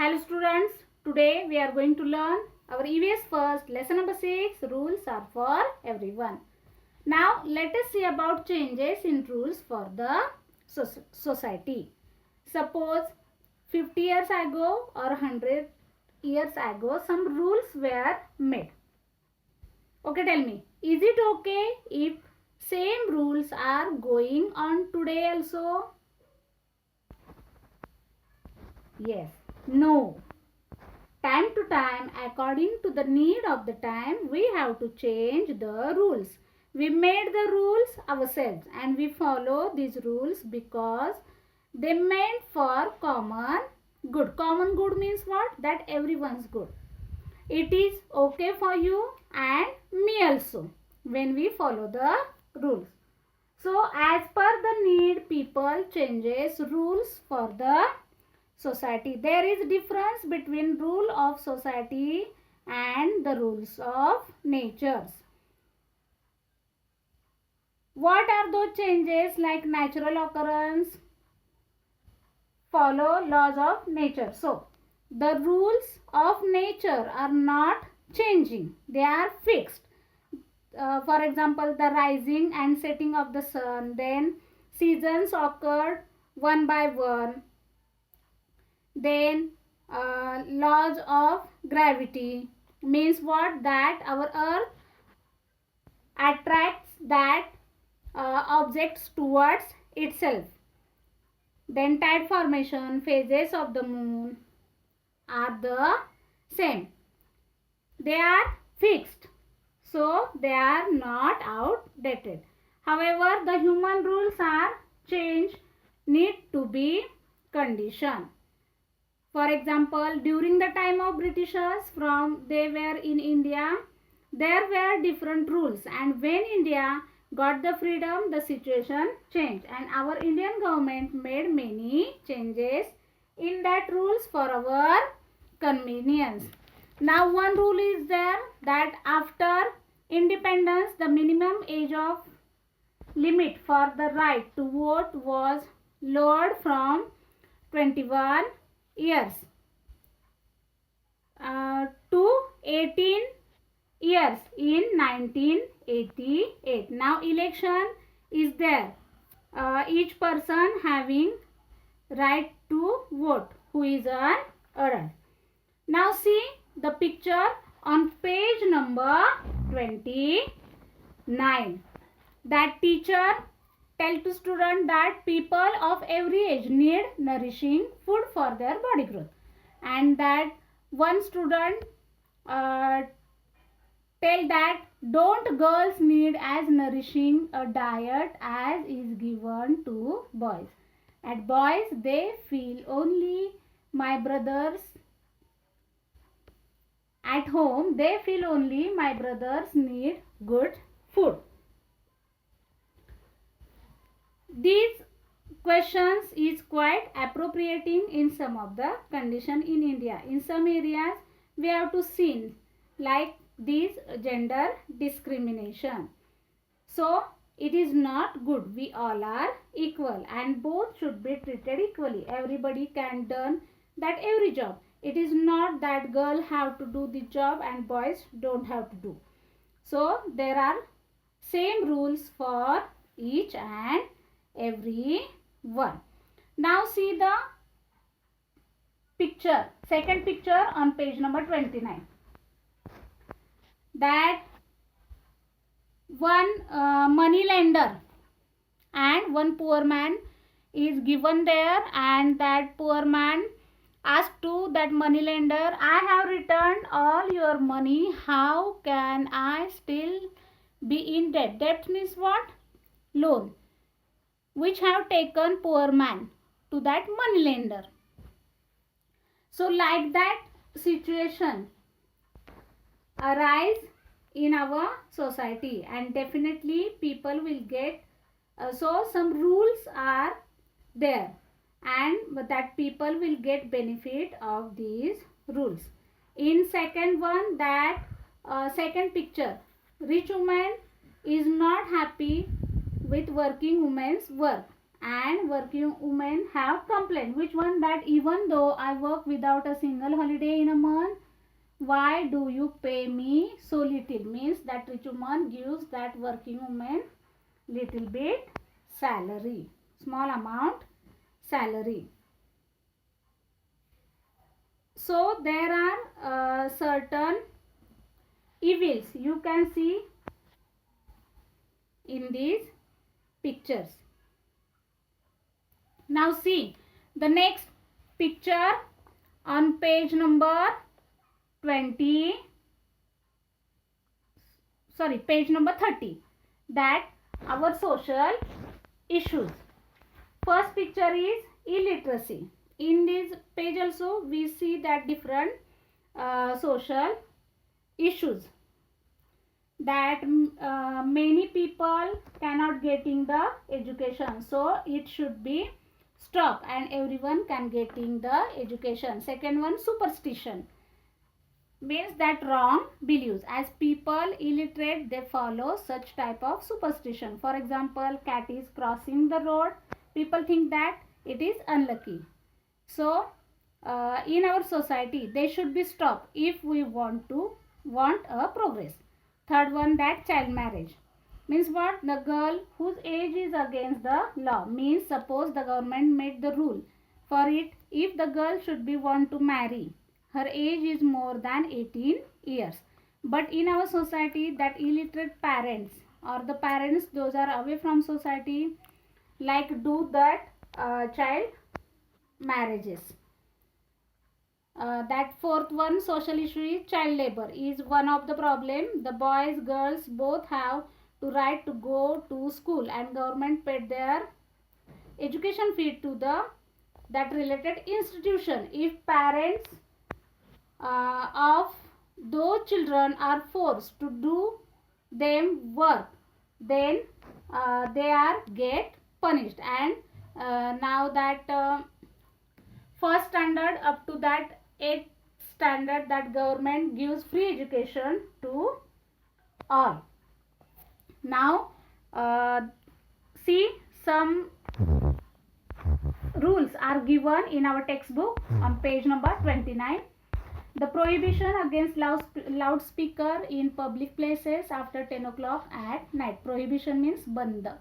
Hello students, today we are going to learn our EVS first lesson number 6. Rules are for everyone. Now let us see about changes in rules for the society. Suppose 50 years ago or 100 years ago some rules were made. Okay, tell me, is it okay if same rules are going on today also? Yes. No. Time to time, according to the need of the time, we have to change the rules. We made the rules ourselves and we follow these rules because they meant for common good. Common good means what? That everyone's good. It is okay for you and me also when we follow the rules. So as per the need, people changes rules for the society. There is difference between rule of society and the rules of nature. What are those changes? Like natural occurrence, follow laws of nature. So the rules of nature are not changing, they are fixed. For example, the rising and setting of the sun, then seasons occurred one by one, then laws of gravity means what? That our earth attracts that objects towards itself. Then tide formation, phases of the moon are the same. They are fixed, so they are not outdated. However, the human rules are changed, need to be conditioned. For example, during the time of Britishers, they were in India, there were different rules, and when India got the freedom, the situation changed, and our Indian government made many changes in that rules for our convenience. Now one rule is there that after independence, the minimum age of limit for the right to vote was lowered from 21 years to 18 years in 1988. Now election is there, each person having right to vote who is an adult. Now see the picture on page number 29. That teacher tell to student that people of every age need nourishing food for their body growth, and that one student tell that don't girls need as nourishing a diet as is given to boys. At boys they feel only my brothers at home, they feel only my brothers need good food. These questions is quite appropriating in some of the condition in India. In some areas we have to see like this gender discrimination. So it is not good. We all are equal and both should be treated equally. Everybody can do that every job. It is not that girl have to do the job and boys don't have to do. So there are same rules for each and every one. Now see the picture, second picture on page number 29. That one money lender and one poor man is given there, and that poor man asked to that money lender, I have returned all your money, how can I still be in debt? Debt means what? Loan, which have taken poor man to that money lender. So like that situation arise in our society, and definitely people will get so some rules are there, and that people will get benefit of these rules. In second one, that second picture, rich woman is not happy with working women's work, and working women have complained. Which one? That even though I work without a single holiday in a month, why do you pay me so little? Means that rich woman gives that working woman little bit salary, small amount salary. So there are certain evils you can see in these pictures. Now see the next picture on page number 20, sorry, page number 30, that our social issues. First picture is illiteracy. In this page also we see that different social issues, that many people cannot getting the education, so it should be stop and everyone can getting the education. Second one, superstition, means that wrong beliefs. As people illiterate, they follow such type of superstition. For example, cat is crossing the road, people think that it is unlucky. So in our society they should be stopped if we want a progress. Third one, that child marriage, means what? The girl whose age is against the law, means suppose the government made the rule for it, if the girl should be want to marry, her age is more than 18 years. But in our society, that illiterate parents or the parents those are away from society, like do that child marriages. That fourth one, social issue, is child labor is one of the problem. The boys girls both have to right to go to school and government paid their education fee to the that related institution. If parents of those children are forced to do them work, then they are get punished. And now that first standard up to that 8th standard, that government gives free education to all. Now see some rules are given in our textbook on page number 29. The prohibition against loudspeaker in public places after 10 o'clock at night. Prohibition means banda.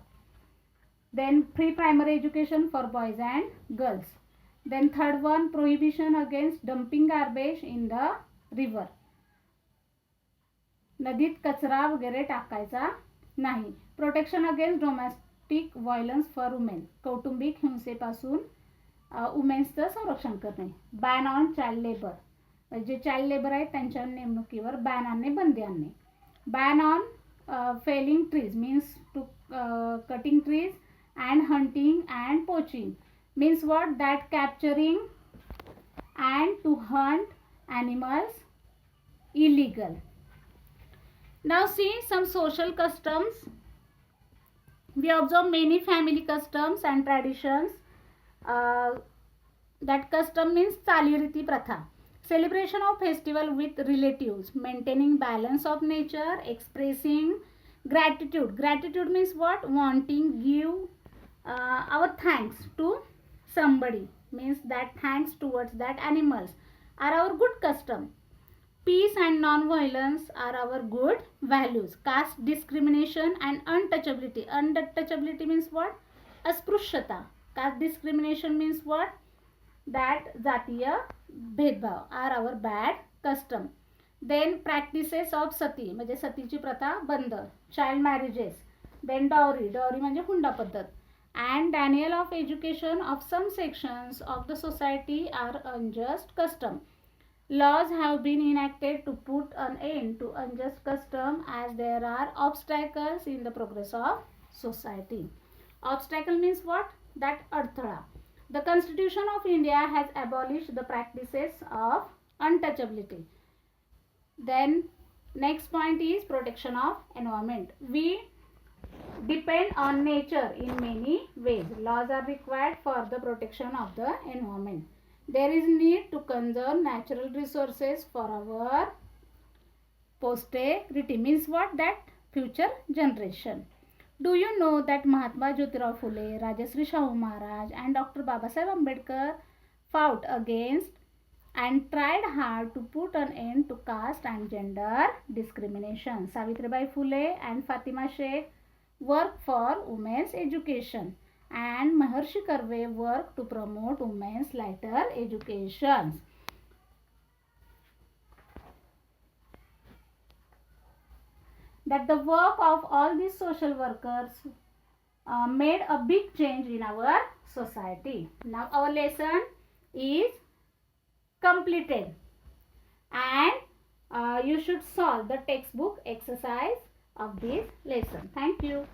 Then free primary education for boys and girls. Then third one, prohibition against dumping garbage in the river. नदीत कचरा वगैरे टाकायचा नाही. Protection against domestic violence for women, कौटुंबिक हिंसेपासून वुमेन्सचं संरक्षण करणे. बॅन ऑन चाइल्ड लेबर, जे चाइल्ड लेबर आहेत त्यांच्या नेमणुकीवर बॅन आणणे, बंदी आणणे. Ban on felling trees, means to cutting trees and hunting and poaching, means what? That capturing and to hunt animals illegal. Now see some social customs. We observe many family customs and traditions. That custom means चालीरीती प्रथा. Celebration of festival with relatives, maintaining balance of nature, expressing gratitude. Gratitude means what? Wanting give our thanks to somebody, means that thanks towards that animals are our good custom. Peace and non-violence are our good values. Caste discrimination and untouchability. Untouchability means what? Asprushyata. Caste discrimination means what? That jatiya bhedbhav are our bad custom. Then practices of sati, म्हणजे सतीची प्रथा बंद. Child marriages. Then dowry. Dowry म्हणजे हुंडा पद्धत. And denial of education of some sections of the society are unjust custom. Laws have been enacted to put an end to unjust custom as there are obstacles in the progress of society. Obstacle means what? That अडथळा. The Constitution of India has abolished the practices of untouchability. Then next point is protection of environment. We depend on nature in many ways. Laws are required for the protection of the environment. There is need to conserve natural resources for our posterity, means what? That future generation. Do you know that Mahatma Jyotirao Phule, Rajashri Shahu Maharaj and Dr. Babasaheb Ambedkar fought against and tried hard to put an end to caste and gender discrimination. Savitribai Phule and Fatima Sheikh worked for women's education, and Maharshi Karve worked to promote women's lighter education. That the work of all these social workers made a big change in our society. Now our lesson is completed, and you should solve the textbook exercise of this lesson. Thank you.